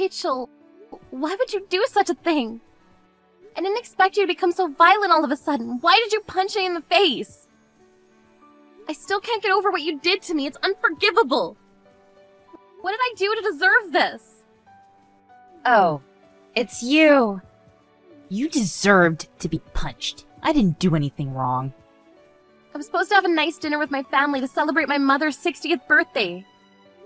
Rachel, why would you do such a thing? I didn't expect you to become so violent all of a sudden. Why did you punch me in the face? I still can't get over what you did to me. It's unforgivable. What did I do to deserve this? Oh, it's you. You deserved to be punched. I didn't do anything wrong. I was supposed to have a nice dinner with my family to celebrate my mother's 60th birthday.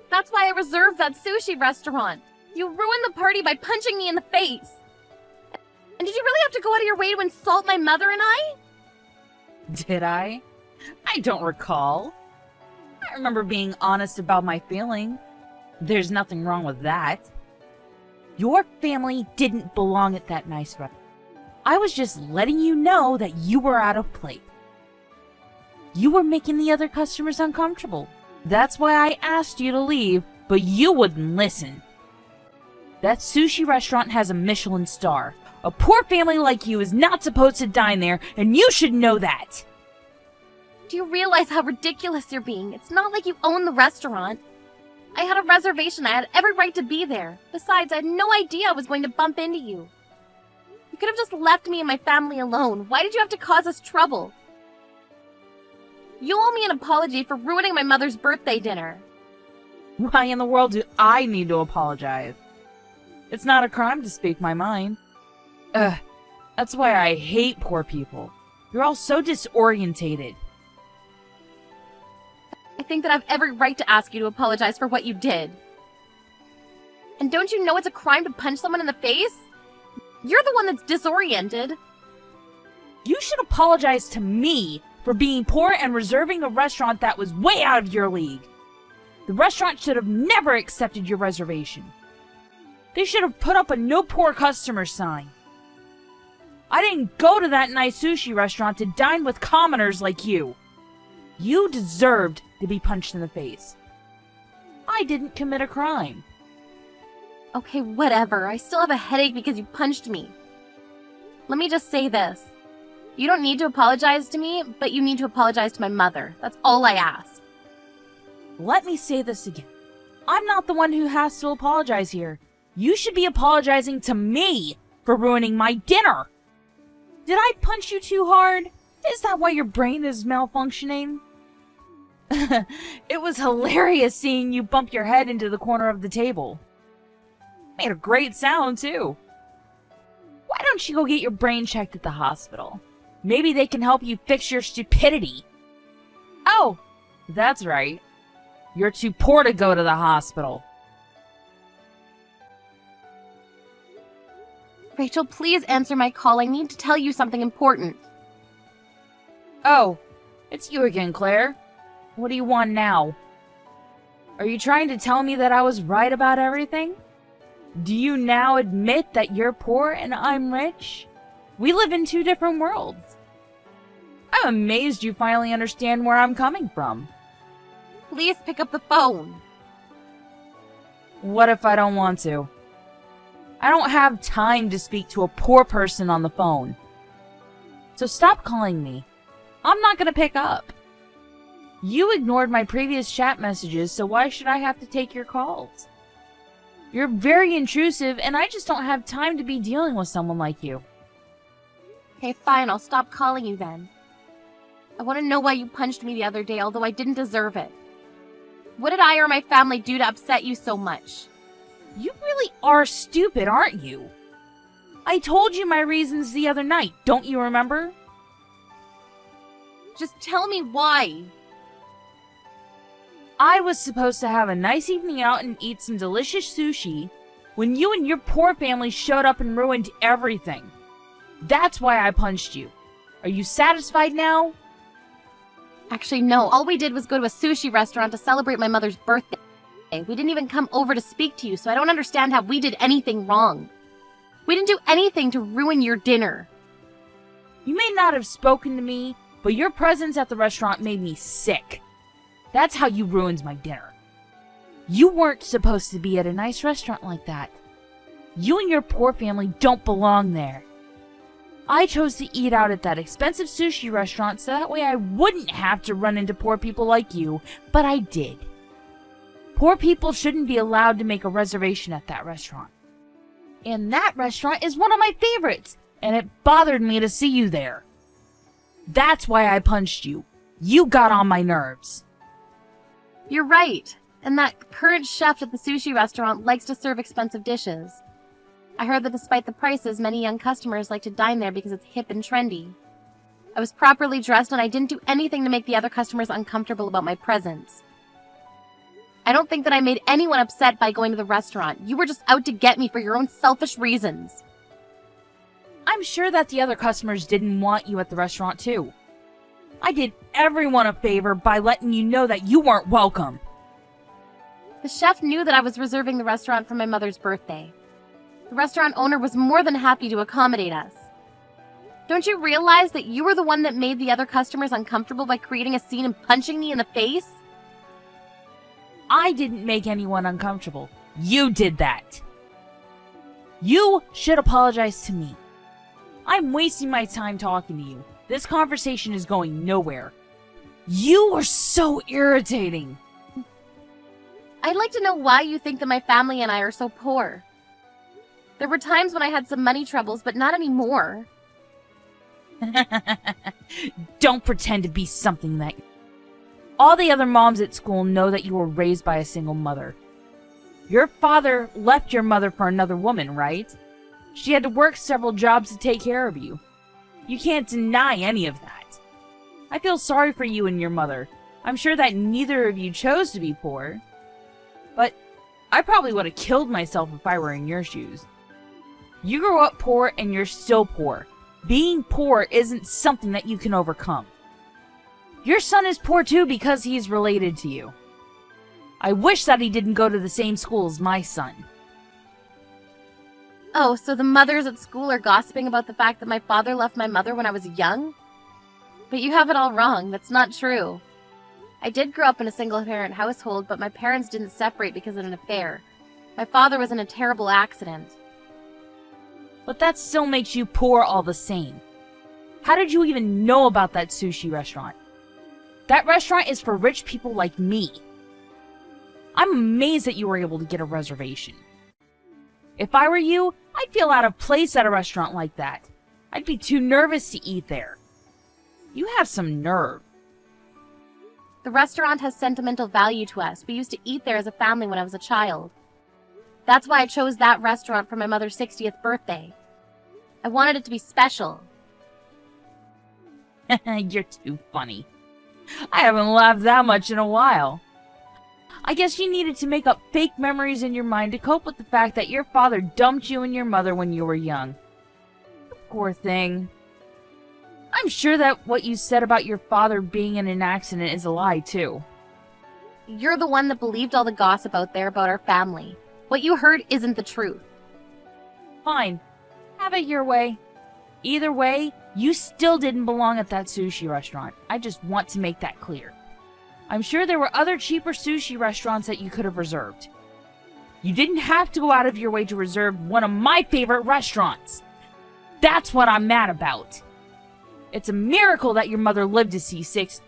That's why I reserved that sushi restaurant. You ruined the party by punching me in the face. And did you really have to go out of your way to insult my mother and I? Did I? I don't recall. I remember being honest about my feeling. There's nothing wrong with that. Your family didn't belong at that nice restaurant. I was just letting you know that you were out of place. You were making the other customers uncomfortable. That's why I asked you to leave, but you wouldn't listen. That sushi restaurant has a Michelin star. A poor family like you is not supposed to dine there, and you should know that. Do you realize how ridiculous you're being? It's not like you own the restaurant. I had a reservation. I had every right to be there. Besides, I had no idea I was going to bump into you. You could have just left me and my family alone. Why did you have to cause us trouble? You owe me an apology for ruining my mother's birthday dinner. Why in the world do I need to apologize? It's not a crime to speak my mind. That's why I hate poor people. You're all so disorientated. I think that I have every right to ask you to apologize for what you did. And don't you know it's a crime to punch someone in the face? You're the one that's disoriented. You should apologize to me for being poor and reserving a restaurant that was way out of your league. The restaurant should have never accepted your reservation. They should have put up a no poor customer sign. I didn't go to that nice sushi restaurant to dine with commoners like you. You deserved to be punched in the face. I didn't commit a crime. Okay, whatever. I still have a headache because you punched me. Let me just say this. You don't need to apologize to me, but you need to apologize to my mother. That's all I ask. Let me say this again. I'm not the one who has to apologize here. You should be apologizing to me for ruining my dinner. Did I punch you too hard? Is that why your brain is malfunctioning? It was hilarious seeing you bump your head into the corner of the table. Made a great sound, too. Why don't you go get your brain checked at the hospital? Maybe they can help you fix your stupidity. Oh, that's right. You're too poor to go to the hospital. Rachel, please answer my call. I need to tell you something important. Oh, it's you again, Claire. What do you want now? Are you trying to tell me that I was right about everything? Do you now admit that you're poor and I'm rich? We live in two different worlds. I'm amazed you finally understand where I'm coming from. Please pick up the phone. What if I don't want to? I don't have time to speak to a poor person on the phone. So stop calling me. I'm not gonna pick up. You ignored my previous chat messages, so why should I have to take your calls? You're very intrusive, and I just don't have time to be dealing with someone like you. Okay, fine, I'll stop calling you then. I want to know why you punched me the other day, although I didn't deserve it. What did I or my family do to upset you so much? You really are stupid, aren't you? I told you my reasons the other night, don't you remember? Just tell me why. I was supposed to have a nice evening out and eat some delicious sushi when you and your poor family showed up and ruined everything. That's why I punched you. Are you satisfied now? Actually, no. All we did was go to a sushi restaurant to celebrate my mother's birthday. We didn't even come over to speak to you, so I don't understand how we did anything wrong. We didn't do anything to ruin your dinner. You may not have spoken to me, but your presence at the restaurant made me sick. That's how you ruined my dinner. You weren't supposed to be at a nice restaurant like that. You and your poor family don't belong there. I chose to eat out at that expensive sushi restaurant so that way I wouldn't have to run into poor people like you, but I did. Poor people shouldn't be allowed to make a reservation at that restaurant. And that restaurant is one of my favorites, and it bothered me to see you there. That's why I punched you. You got on my nerves. You're right. And that current chef at the sushi restaurant likes to serve expensive dishes. I heard that despite the prices, many young customers like to dine there because it's hip and trendy. I was properly dressed and I didn't do anything to make the other customers uncomfortable about my presence. I don't think that I made anyone upset by going to the restaurant. You were just out to get me for your own selfish reasons. I'm sure that the other customers didn't want you at the restaurant too. I did everyone a favor by letting you know that you weren't welcome. The chef knew that I was reserving the restaurant for my mother's birthday. The restaurant owner was more than happy to accommodate us. Don't you realize that you were the one that made the other customers uncomfortable by creating a scene and punching me in the face? I didn't make anyone uncomfortable. You did that. You should apologize to me. I'm wasting my time talking to you. This conversation is going nowhere. You are so irritating. I'd like to know why you think that my family and I are so poor. There were times when I had some money troubles, but not anymore. Don't pretend to be something that... All the other moms at school know that you were raised by a single mother. Your father left your mother for another woman, right? She had to work several jobs to take care of you. You can't deny any of that. I feel sorry for you and your mother. I'm sure that neither of you chose to be poor. But I probably would have killed myself if I were in your shoes. You grew up poor and you're still poor. Being poor isn't something that you can overcome. Your son is poor too because he's related to you. I wish that he didn't go to the same school as my son. Oh, so the mothers at school are gossiping about the fact that my father left my mother when I was young? But you have it all wrong. That's not true. I did grow up in a single-parent household, but my parents didn't separate because of an affair. My father was in a terrible accident. But that still makes you poor all the same. How did you even know about that sushi restaurant? That restaurant is for rich people like me. I'm amazed that you were able to get a reservation. If I were you, I'd feel out of place at a restaurant like that. I'd be too nervous to eat there. You have some nerve. The restaurant has sentimental value to us. We used to eat there as a family when I was a child. That's why I chose that restaurant for my mother's 60th birthday. I wanted it to be special. You're too funny. I haven't laughed that much in a while. I guess you needed to make up fake memories in your mind to cope with the fact that your father dumped you and your mother when you were young. Poor thing. I'm sure that what you said about your father being in an accident is a lie, too. You're the one that believed all the gossip out there about our family. What you heard isn't the truth. Fine. Have it your way. Either way, you still didn't belong at that sushi restaurant. I just want to make that clear. I'm sure there were other cheaper sushi restaurants that you could have reserved. You didn't have to go out of your way to reserve one of my favorite restaurants. That's what I'm mad about. It's a miracle that your mother lived to see 6.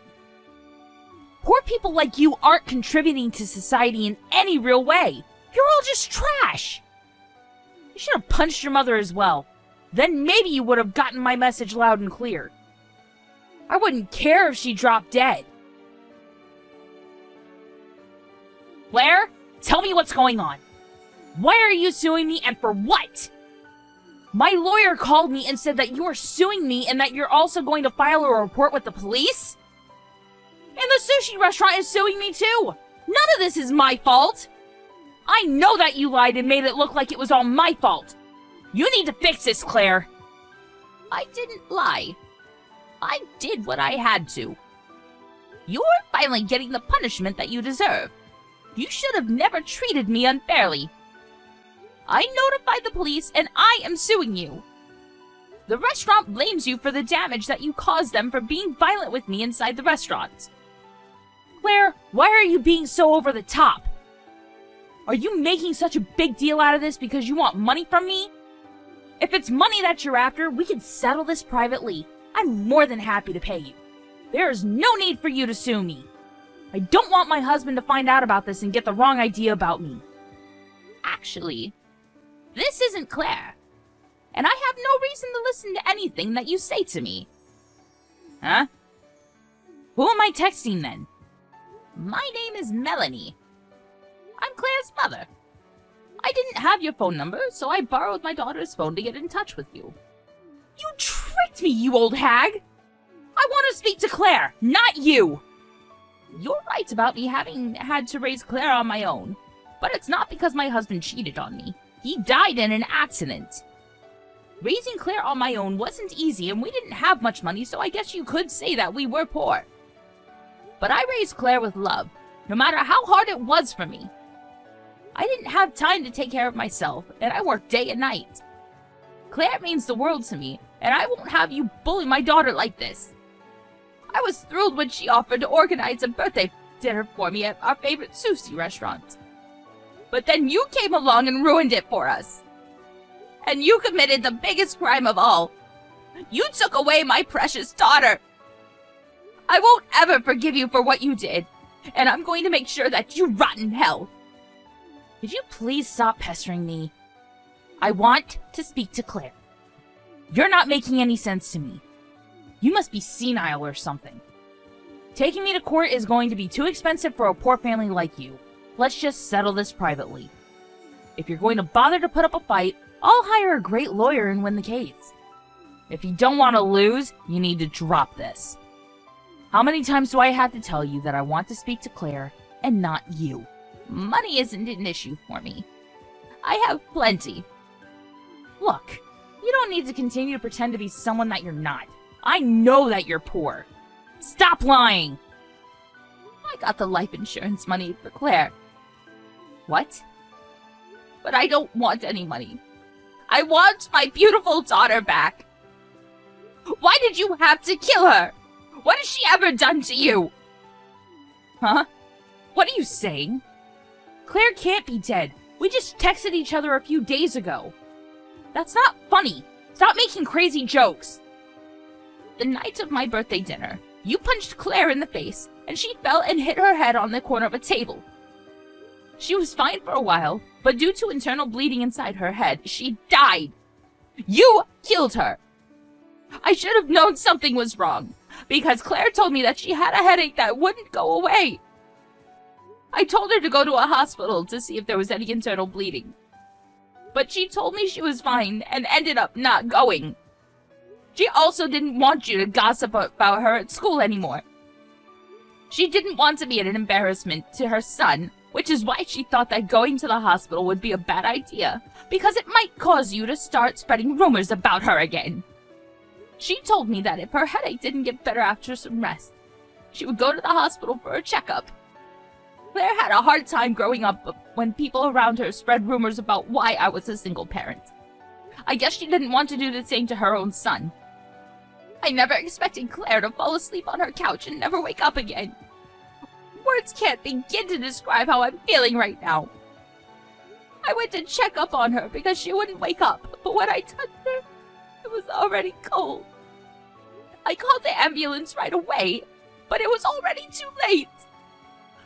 Poor people like you aren't contributing to society in any real way. You're all just trash. You should have punched your mother as well. Then maybe you would have gotten my message loud and clear. I wouldn't care if she dropped dead. Claire, tell me what's going on. Why are you suing me and for what? My lawyer called me and said that you are suing me and that you're also going to file a report with the police? And the sushi restaurant is suing me too. None of this is my fault. I know that you lied and made it look like it was all my fault. You need to fix this, Claire. I didn't lie. I did what I had to. You're finally getting the punishment that you deserve. You should have never treated me unfairly. I notified the police and I am suing you. The restaurant blames you for the damage that you caused them for being violent with me inside the restaurant. Claire, why are you being so over the top? Are you making such a big deal out of this because you want money from me? If it's money that you're after, we can settle this privately. I'm more than happy to pay you. There is no need for you to sue me. I don't want my husband to find out about this and get the wrong idea about me. Actually, This isn't Claire. And I have no reason to listen to anything that you say to me. Huh? Who am I texting then? My name is Melanie. I'm Claire's mother. I didn't have your phone number, so I borrowed my daughter's phone to get in touch with you. You tricked me, you old hag! I want to speak to Claire, not you! You're right about me having had to raise Claire on my own, but it's not because my husband cheated on me. He died in an accident. Raising Claire on my own wasn't easy, and we didn't have much money, so I guess you could say that we were poor. But I raised Claire with love, no matter how hard it was for me. I didn't have time to take care of myself, and I worked day and night. Claire means the world to me, and I won't have you bully my daughter like this. I was thrilled when she offered to organize a birthday dinner for me at our favorite sushi restaurant. But then you came along and ruined it for us. And you committed the biggest crime of all. You took away my precious daughter. I won't ever forgive you for what you did, and I'm going to make sure that you rot in hell. Could you please stop pestering me? I want to speak to Claire. You're not making any sense to me. You must be senile or something. Taking me to court is going to be too expensive for a poor family like you. Let's just settle this privately. If you're going to bother to put up a fight, I'll hire a great lawyer and win the case. If you don't want to lose, you need to drop this. How many times do I have to tell you that I want to speak to Claire and not you? Money isn't an issue for me. I have plenty. Look, you don't need to continue to pretend to be someone that you're not. I know that you're poor. Stop lying! I got the life insurance money for Claire. What? But I don't want any money. I want my beautiful daughter back. Why did you have to kill her? What has she ever done to you? Huh? What are you saying? Claire can't be dead. We just texted each other a few days ago. That's not funny. Stop making crazy jokes. The night of my birthday dinner, you punched Claire in the face, and she fell and hit her head on the corner of a table. She was fine for a while, but due to internal bleeding inside her head, she died. You killed her. I should have known something was wrong, because Claire told me that she had a headache that wouldn't go away. I told her to go to a hospital to see if there was any internal bleeding. But she told me she was fine and ended up not going. She also didn't want you to gossip about her at school anymore. She didn't want to be an embarrassment to her son, which is why she thought that going to the hospital would be a bad idea, because it might cause you to start spreading rumors about her again. She told me that if her headache didn't get better after some rest, she would go to the hospital for a checkup. Claire had a hard time growing up when people around her spread rumors about why I was a single parent. I guess she didn't want to do the same to her own son. I never expected Claire to fall asleep on her couch and never wake up again. Words can't begin to describe how I'm feeling right now. I went to check up on her because she wouldn't wake up, but when I touched her, it was already cold. I called the ambulance right away, but it was already too late.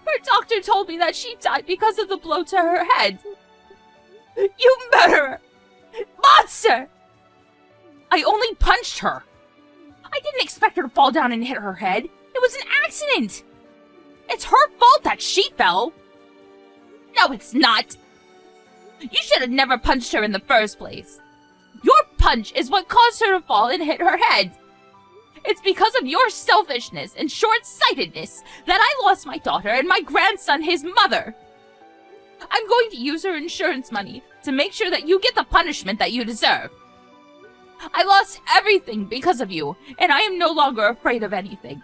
Her doctor told me that she died because of the blow to her head. You murderer! Monster! I only punched her. I didn't expect her to fall down and hit her head. It was an accident. It's her fault that she fell. No, it's not. You should have never punched her in the first place. Your punch is what caused her to fall and hit her head. It's because of your selfishness and short-sightedness that I lost my daughter and my grandson his mother. I'm going to use her insurance money to make sure that you get the punishment that you deserve. I lost everything because of you, and I am no longer afraid of anything.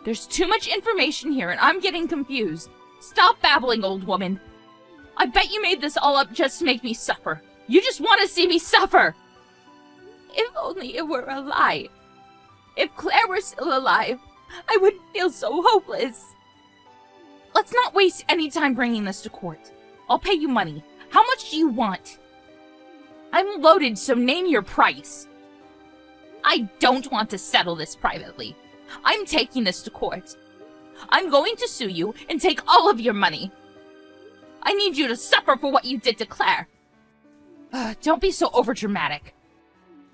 There's too much information here, and I'm getting confused. Stop babbling, old woman. I bet you made this all up just to make me suffer. You just want to see me suffer. If only it were a lie. If Claire were still alive, I wouldn't feel so hopeless. Let's not waste any time bringing this to court. I'll pay you money. How much do you want? I'm loaded, so name your price. I don't want to settle this privately. I'm taking this to court. I'm going to sue you and take all of your money. I need you to suffer for what you did to Claire. Don't be so overdramatic.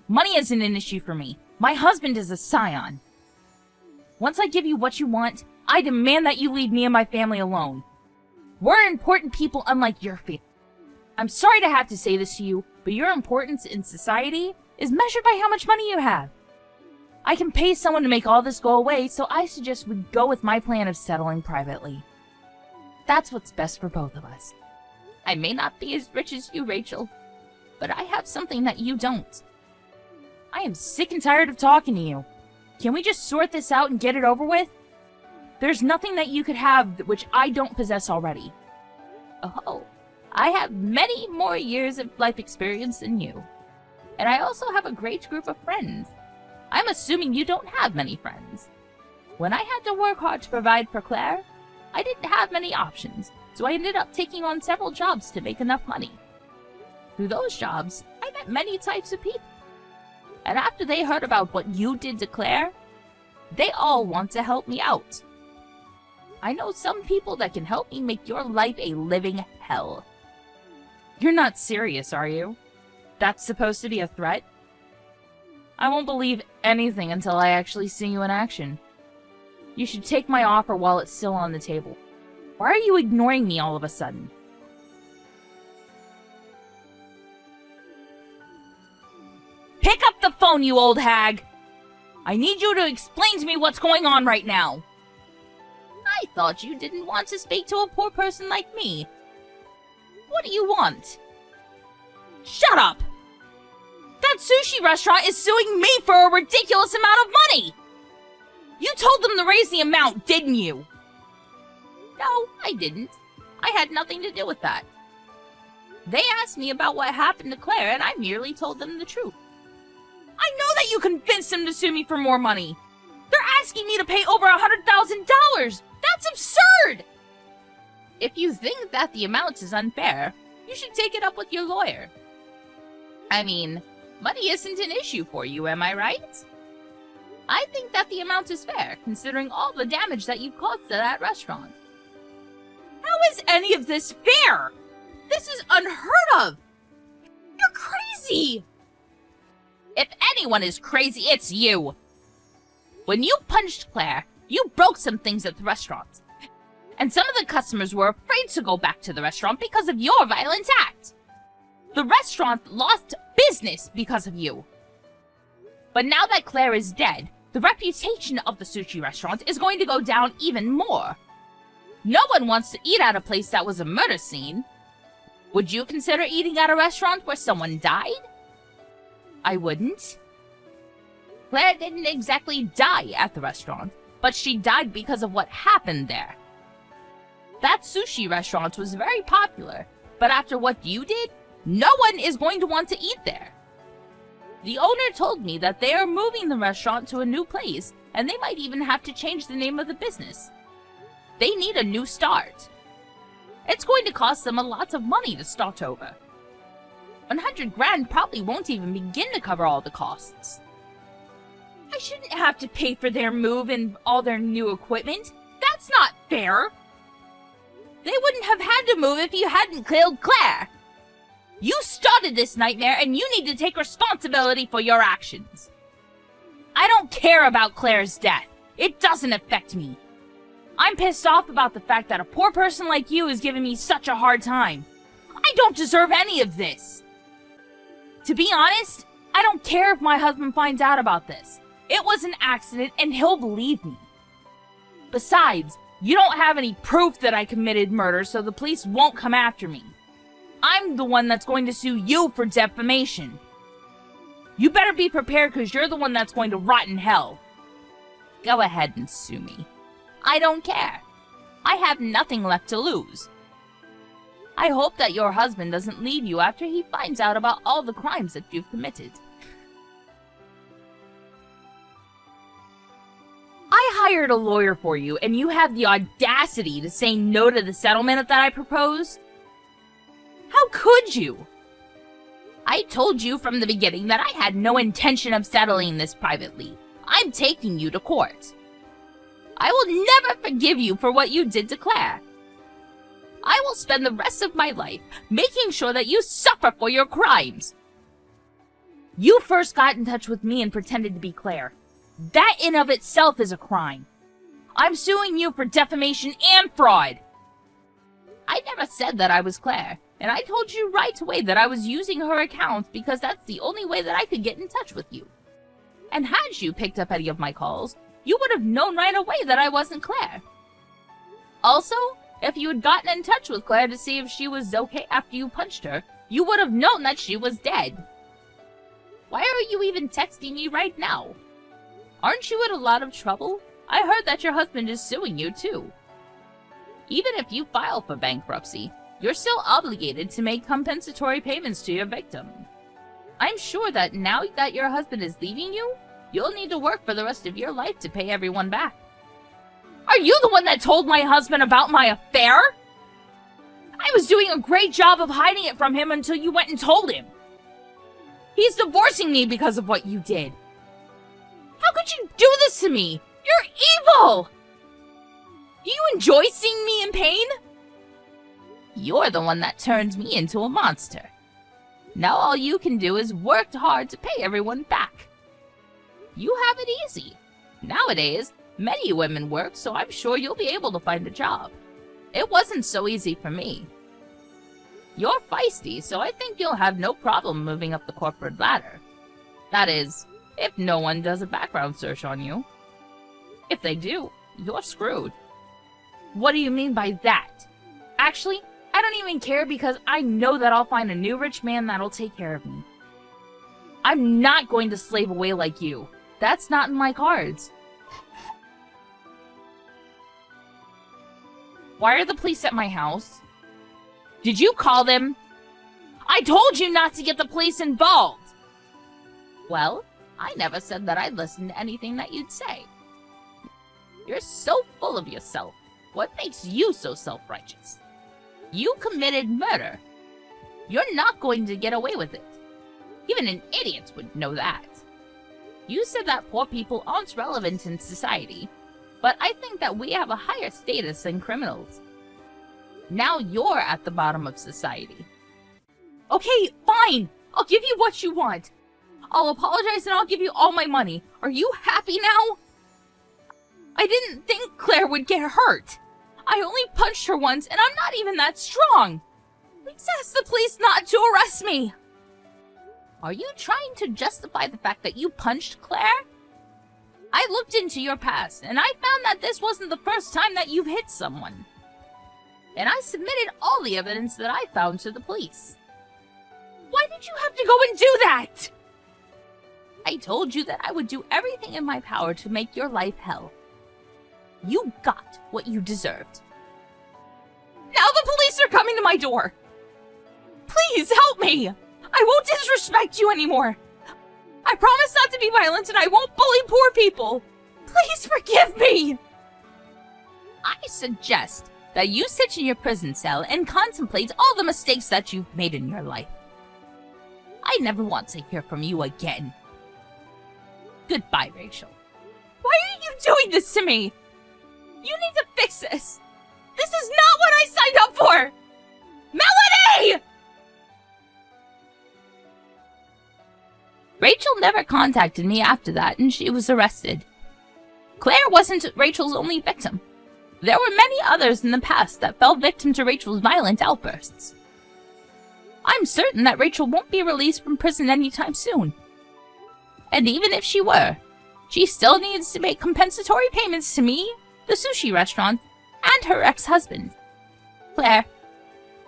Money isn't an issue for me. My husband is a scion. Once I give you what you want, I demand that you leave me and my family alone. We're important people unlike your family. I'm sorry to have to say this to you, but your importance in society is measured by how much money you have. I can pay someone to make all this go away, so I suggest we go with my plan of settling privately. That's what's best for both of us. I may not be as rich as you, Rachel, but I have something that you don't. I am sick and tired of talking to you. Can we just sort this out and get it over with? There's nothing that you could have which I don't possess already. Oh, I have many more years of life experience than you. And I also have a great group of friends. I'm assuming you don't have many friends. When I had to work hard to provide for Claire, I didn't have many options, so I ended up taking on several jobs to make enough money. Through those jobs, I met many types of people. And after they heard about what you did to Claire, they all want to help me out. I know some people that can help me make your life a living hell. You're not serious, are you? That's supposed to be a threat? I won't believe anything until I actually see you in action. You should take my offer while it's still on the table. Why are you ignoring me all of a sudden? Pick up the phone, you old hag! I need you to explain to me what's going on right now. I thought you didn't want to speak to a poor person like me. What do you want? Shut up! That sushi restaurant is suing me for a ridiculous amount of money! You told them to raise the amount, didn't you? No, I didn't. I had nothing to do with that. They asked me about what happened to Claire, and I merely told them the truth. I know that you convinced them to sue me for more money. They're asking me to pay over $100,000! That's absurd! If you think that the amount is unfair, you should take it up with your lawyer. I mean, money isn't an issue for you, am I right? I think that the amount is fair, considering all the damage that you've caused to that restaurant. How is any of this fair? This is unheard of! You're crazy! If anyone is crazy, it's you! When you punched Claire, you broke some things at the restaurant. And some of the customers were afraid to go back to the restaurant because of your violent act. The restaurant lost business because of you. But now that Claire is dead, the reputation of the sushi restaurant is going to go down even more. No one wants to eat at a place that was a murder scene. Would you consider eating at a restaurant where someone died? I wouldn't. Claire didn't exactly die at the restaurant, but she died because of what happened there. That sushi restaurant was very popular, but after what you did, no one is going to want to eat there. The owner told me that they are moving the restaurant to a new place, and they might even have to change the name of the business. They need a new start. It's going to cost them a lot of money to start over. 100 grand probably won't even begin to cover all the costs. I shouldn't have to pay for their move and all their new equipment. That's not fair. They wouldn't have had to move if you hadn't killed Claire. You started this nightmare, and you need to take responsibility for your actions. I don't care about Claire's death. It doesn't affect me. I'm pissed off about the fact that a poor person like you is giving me such a hard time. I don't deserve any of this. To be honest, I don't care if my husband finds out about this. It was an accident, and he'll believe me. Besides, you don't have any proof that I committed murder, so the police won't come after me. I'm the one that's going to sue you for defamation. You better be prepared, because you're the one that's going to rot in hell. Go ahead and sue me. I don't care. I have nothing left to lose. I hope that your husband doesn't leave you after he finds out about all the crimes that you've committed. I hired a lawyer for you, and you have the audacity to say no to the settlement that I proposed? How could you? I told you from the beginning that I had no intention of settling this privately. I'm taking you to court. I will never forgive you for what you did to Claire. I will spend the rest of my life making sure that you suffer for your crimes. You first got in touch with me and pretended to be Claire. That in of itself is a crime. I'm suing you for defamation and fraud. I never said that I was Claire, and I told you right away that I was using her account because that's the only way that I could get in touch with you. And had you picked up any of my calls, you would have known right away that I wasn't Claire. Also, if you had gotten in touch with Claire to see if she was okay after you punched her, you would have known that she was dead. Why are you even texting me right now? Aren't you in a lot of trouble? I heard that your husband is suing you too. Even if you file for bankruptcy, you're still obligated to make compensatory payments to your victim. I'm sure that now that your husband is leaving you, you'll need to work for the rest of your life to pay everyone back. Are you the one that told my husband about my affair? I was doing a great job of hiding it from him until you went and told him. He's divorcing me because of what you did. How could you do this to me? You're evil! Do you enjoy seeing me in pain? You're the one that turned me into a monster. Now all you can do is work hard to pay everyone back. You have it easy. Nowadays, many women work, so I'm sure you'll be able to find a job. It wasn't so easy for me. You're feisty, so I think you'll have no problem moving up the corporate ladder. That is, if no one does a background search on you. If they do, you're screwed. What do you mean by that? Actually, I don't even care because I know that I'll find a new rich man that'll take care of me. I'm not going to slave away like you. That's not in my cards. Why are the police at my house? Did you call them? I told you not to get the police involved! Well, I never said that I'd listen to anything that you'd say. You're so full of yourself. What makes you so self-righteous? You committed murder. You're not going to get away with it. Even an idiot would know that. You said that poor people aren't relevant in society, but I think that we have a higher status than criminals. Now you're at the bottom of society. Okay, fine. I'll give you what you want. I'll apologize and I'll give you all my money. Are you happy now? I didn't think Claire would get hurt. I only punched her once and I'm not even that strong. Please ask the police not to arrest me. Are you trying to justify the fact that you punched Claire? I looked into your past and I found that this wasn't the first time that you've hit someone. And I submitted all the evidence that I found to the police. Why did you have to go and do that? I told you that I would do everything in my power to make your life hell. You got what you deserved. Now the police are coming to my door. Please help me. I won't disrespect you anymore. I promise not to be violent and I won't bully poor people. Please forgive me. I suggest that you sit in your prison cell and contemplate all the mistakes that you've made in your life. I never want to hear from you again. Goodbye, Rachel. Why are you doing this to me? You need to fix this. This is not what I signed up for! Melanie! Rachel never contacted me after that, and she was arrested. Claire wasn't Rachel's only victim. There were many others in the past that fell victim to Rachel's violent outbursts. I'm certain that Rachel won't be released from prison anytime soon. And even if she were, she still needs to make compensatory payments to me, the sushi restaurant, and her ex-husband. Claire,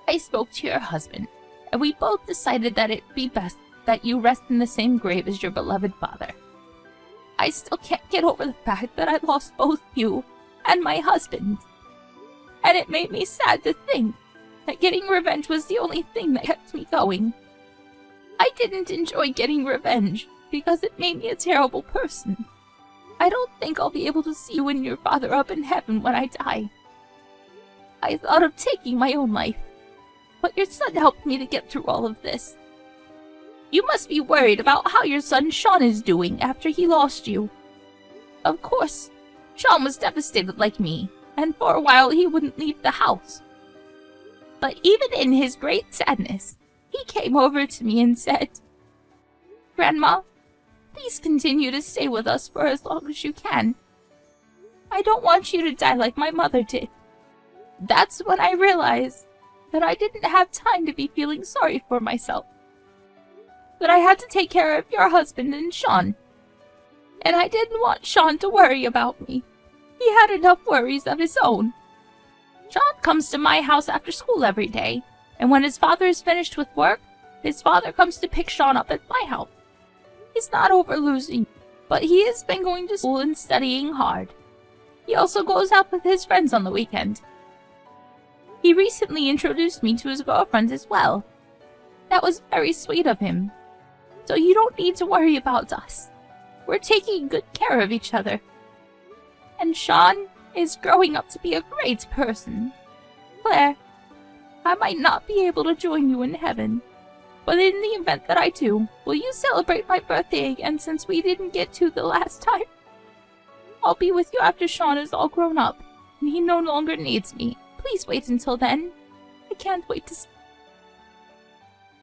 I spoke to your husband, and we both decided that it'd be best that you rest in the same grave as your beloved father. I still can't get over the fact that I lost both you and my husband. And it made me sad to think that getting revenge was the only thing that kept me going. I didn't enjoy getting revenge because it made me a terrible person. I don't think I'll be able to see you and your father up in heaven when I die. I thought of taking my own life, but your son helped me to get through all of this. You must be worried about how your son Sean is doing after he lost you. Of course, Sean was devastated like me, and for a while he wouldn't leave the house. But even in his great sadness, he came over to me and said, "Grandma, please continue to stay with us for as long as you can. I don't want you to die like my mother did." That's when I realized that I didn't have time to be feeling sorry for myself. That I had to take care of your husband and Sean. And I didn't want Sean to worry about me. He had enough worries of his own. Sean comes to my house after school every day, and when his father is finished with work, his father comes to pick Sean up at my house. He's not over losing, but he has been going to school and studying hard. He also goes out with his friends on the weekend. He recently introduced me to his girlfriend as well. That was very sweet of him. So you don't need to worry about us. We're taking good care of each other. And Sean is growing up to be a great person. Claire, I might not be able to join you in heaven, but in the event that I do, will you celebrate my birthday again since we didn't get to the last time? I'll be with you after Sean is all grown up, and he no longer needs me. Please wait until then. I can't wait to see